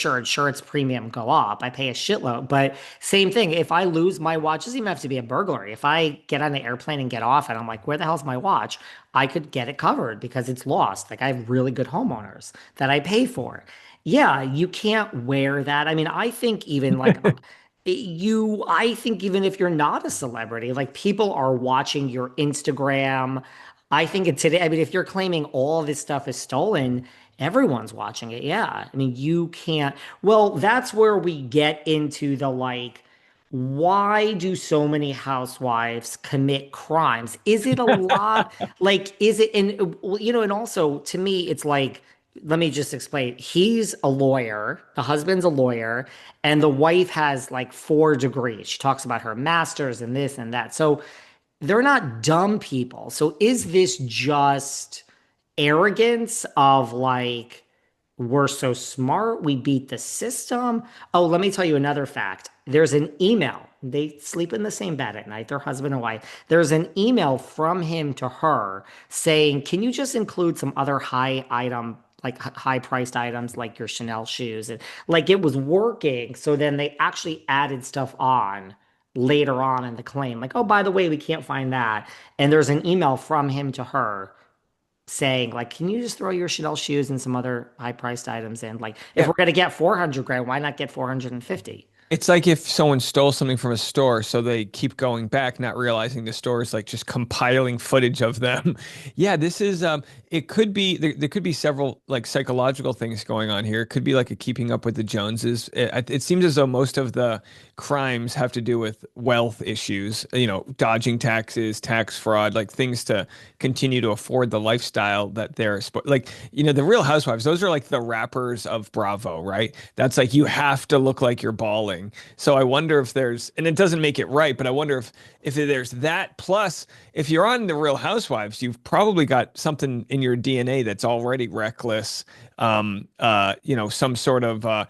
sure insurance premium go up. I pay a shitload. But same thing, if I lose my watch, it doesn't even have to be a burglary. If I get on the airplane and get off and I'm like, where the hell's my watch? I could get it covered because it's lost. Like I have really good homeowners that I pay for. Yeah, you can't wear that. I mean, I think even like I think even if you're not a celebrity, like people are watching your Instagram. I think today, I mean, if you're claiming all this stuff is stolen, everyone's watching it. Yeah. I mean, you can't. Well, that's where we get into the like, why do so many housewives commit crimes? Is it a lot? Like, is it, and, and also to me, it's like, let me just explain. He's a lawyer, the husband's a lawyer, and the wife has like 4 degrees. She talks about her master's and this and that. So they're not dumb people. So is this just arrogance of like, we're so smart, we beat the system? Oh, let me tell you another fact. There's an email. They sleep in the same bed at night, they're husband and wife. There's an email from him to her saying, can you just include some other high priced items like your Chanel shoes? And like it was working. So then they actually added stuff on later on in the claim, like, oh, by the way, we can't find that. And there's an email from him to her saying, like, can you just throw your Chanel shoes and some other high priced items in? Like, if Yeah. we're gonna get 400 grand, why not get 450? It's like if someone stole something from a store, so they keep going back, not realizing the store is like just compiling footage of them. Yeah, this is it could be there could be several like psychological things going on here. It could be like a keeping up with the Joneses. It seems as though most of the crimes have to do with wealth issues, dodging taxes, tax fraud, like things to continue to afford the lifestyle that like, the Real Housewives, those are like the rappers of Bravo, right? That's like you have to look like you're balling. So I wonder if there's, and it doesn't make it right, but I wonder if there's that. Plus, if you're on the Real Housewives, you've probably got something in your DNA that's already reckless. Some sort of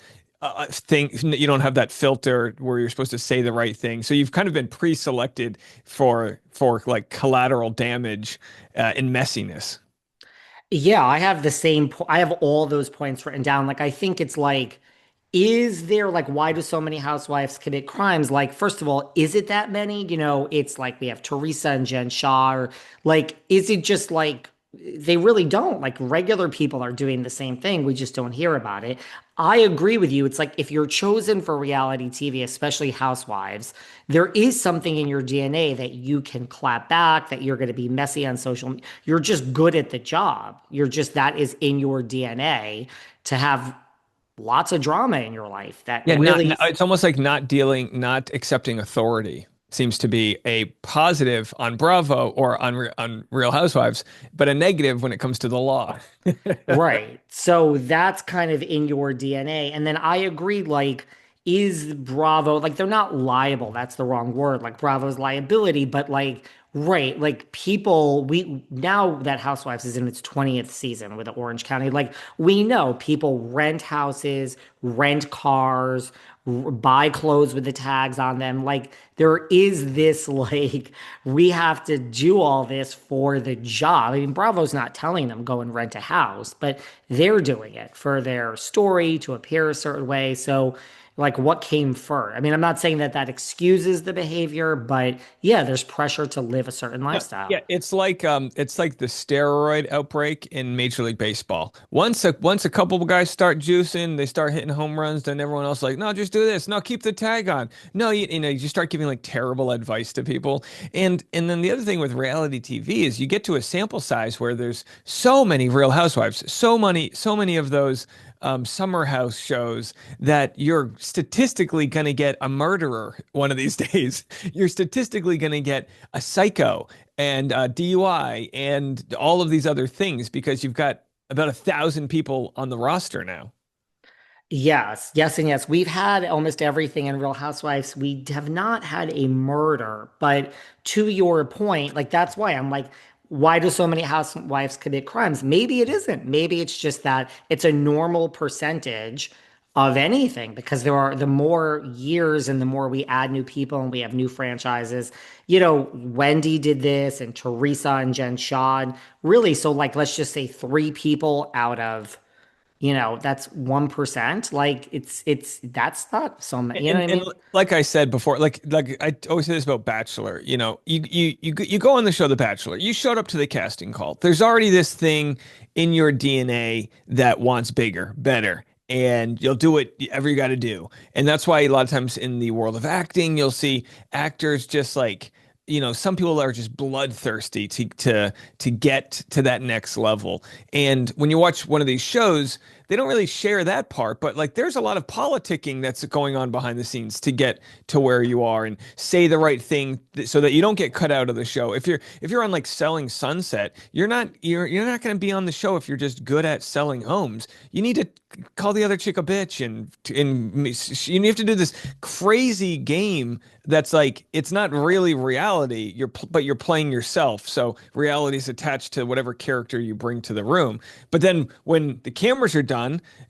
thing. You don't have that filter where you're supposed to say the right thing. So you've kind of been pre-selected for like collateral damage and messiness. Yeah, I have the same. I have all those points written down. Like, I think it's like, is there like, why do so many housewives commit crimes? Like, first of all, is it that many? It's like we have Teresa and Jen Shah, or like, is it just like they really don't? Like, regular people are doing the same thing. We just don't hear about it. I agree with you. It's like if you're chosen for reality TV, especially housewives, there is something in your DNA that you can clap back, that you're going to be messy on social media. You're just good at the job. That is in your DNA to have lots of drama in your life that Yeah, really, it's almost like not accepting authority seems to be a positive on Bravo or on Real Housewives, but a negative when it comes to the law. right. So that's kind of in your DNA. And then I agree, like, is Bravo, like, they're not liable. That's the wrong word. Like, Bravo's liability, but like, right. Like, people, now that Housewives is in its 20th season with Orange County, like, we know people rent houses, rent cars, buy clothes with the tags on them. Like, there is this, like, we have to do all this for the job. I mean, Bravo's not telling them go and rent a house, but they're doing it for their story to appear a certain way. So, like, what came first? I mean, I'm not saying that that excuses the behavior, but yeah, there's pressure to live a certain No, lifestyle. yeah, it's like the steroid outbreak in Major League Baseball. Once a couple of guys start juicing, they start hitting home runs, then everyone else like, no, just do this. No, keep the tag on. No, you just start giving like terrible advice to people. And then the other thing with reality TV is you get to a sample size where there's so many Real Housewives, so many of those summer house shows that you're statistically going to get a murderer one of these days. You're statistically going to get a psycho and DUI and all of these other things because you've got about 1,000 people on the roster now. Yes, yes, and yes. We've had almost everything in Real Housewives. We have not had a murder, but to your point, like that's why I'm like, why do so many housewives commit crimes? Maybe it isn't. Maybe it's just that it's a normal percentage of anything because the more years and the more we add new people and we have new franchises. Wendy did this and Teresa and Jen Shah. Really, so like let's just say 3 people out of that's 1%. Like that's not so much, you know what I And mean? like I said before, like I always say this about Bachelor, you go on the show The Bachelor. You showed up to the casting call. There's already this thing in your DNA that wants bigger, better, and you'll do whatever you got to do. And that's why a lot of times in the world of acting, you'll see actors just like, some people are just bloodthirsty to get to that next level. And when you watch one of these shows, they don't really share that part, but like there's a lot of politicking that's going on behind the scenes to get to where you are and say the right thing so that you don't get cut out of the show. If you're on like Selling Sunset, you're not going to be on the show if you're just good at selling homes. You need to call the other chick a bitch and you have to do this crazy game that's like it's not really reality. But you're playing yourself. So reality is attached to whatever character you bring to the room. But then when the cameras are done,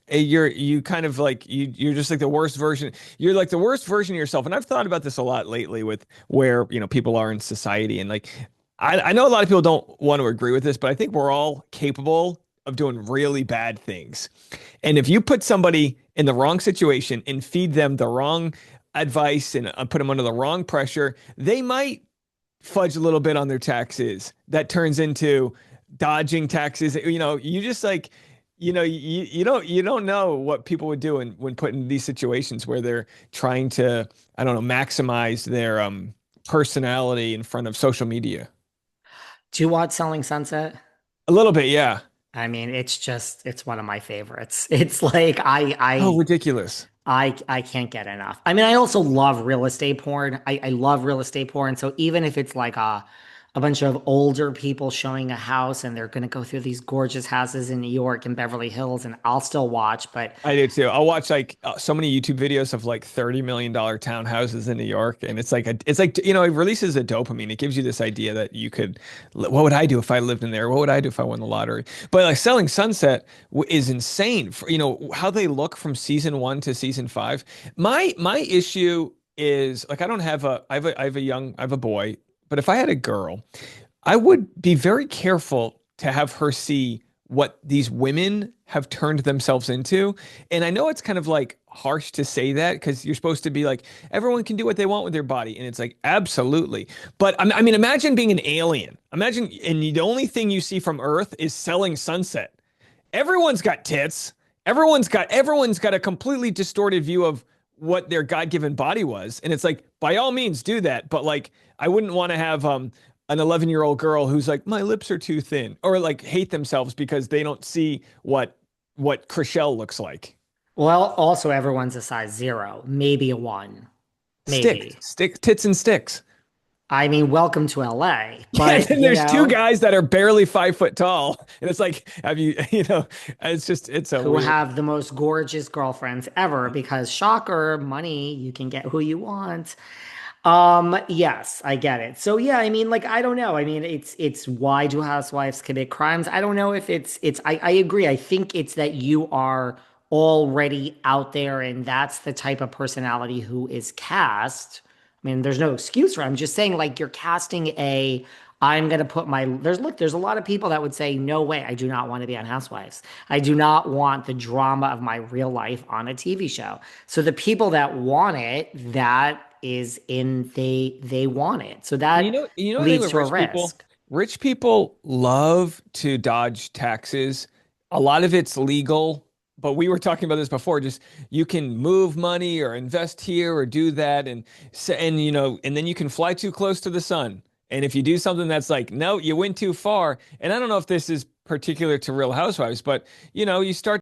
you kind of like you're just like the worst version. You're like the worst version of yourself. And I've thought about this a lot lately with where people are in society. And like I know a lot of people don't want to agree with this, but I think we're all capable of doing really bad things. And if you put somebody in the wrong situation and feed them the wrong advice and put them under the wrong pressure, they might fudge a little bit on their taxes. That turns into dodging taxes. You just like, you don't know what people would do when put in these situations where they're trying to, I don't know, maximize their personality in front of social media. Do you watch Selling Sunset? A little bit, yeah. I mean, it's one of my favorites. It's like Oh, ridiculous. I can't get enough. I mean, I also love real estate porn. I love real estate porn. So even if it's like a bunch of older people showing a house and they're going to go through these gorgeous houses in New York and Beverly Hills, and I'll still watch. But I do too. I'll watch like so many YouTube videos of like $30 million townhouses in New York, and it's like it releases a dopamine. It gives you this idea that you could, what would I do if I lived in there? What would I do if I won the lottery? But like Selling Sunset is insane. For, how they look from season one to season five. My issue is like I have a boy, but if I had a girl, I would be very careful to have her see what these women have turned themselves into. And I know it's kind of like harsh to say that because you're supposed to be like, everyone can do what they want with their body. And it's like, absolutely. But I mean, imagine being an alien. Imagine, and the only thing you see from Earth is Selling Sunset. Everyone's got tits. Everyone's got a completely distorted view of what their God-given body was. And it's like, by all means, do that. But like, I wouldn't want to have an 11-year-old girl who's like, my lips are too thin, or like hate themselves because they don't see what Chriselle looks like. well, also everyone's a size zero, maybe a one, maybe. Tits and sticks. I mean, welcome to LA, Yeah, and but then there's two guys that are barely 5 foot tall, and it's like, have you, it's a who weird. have the most gorgeous girlfriends ever because shocker, money, you can get who you want. Yes, I get it. So yeah, I mean, like, I don't know. I mean, it's why do housewives commit crimes? I don't know if I agree. I think it's that you are already out there and that's the type of personality who is cast. I mean, there's no excuse for it. I'm just saying, like, you're casting I'm gonna put there's a lot of people that would say, no way, I do not want to be on Housewives. I do not want the drama of my real life on a TV show. So the people that want it, that is in they want it. So And that the thing leads with to a rich people, risk. rich people love to dodge taxes. A lot of it's legal, but we were talking about this before. Just you can move money or invest here or do that, and then you can fly too close to the sun. And if you do something that's like, no, you went too far. And I don't know if this is particular to Real Housewives, but you start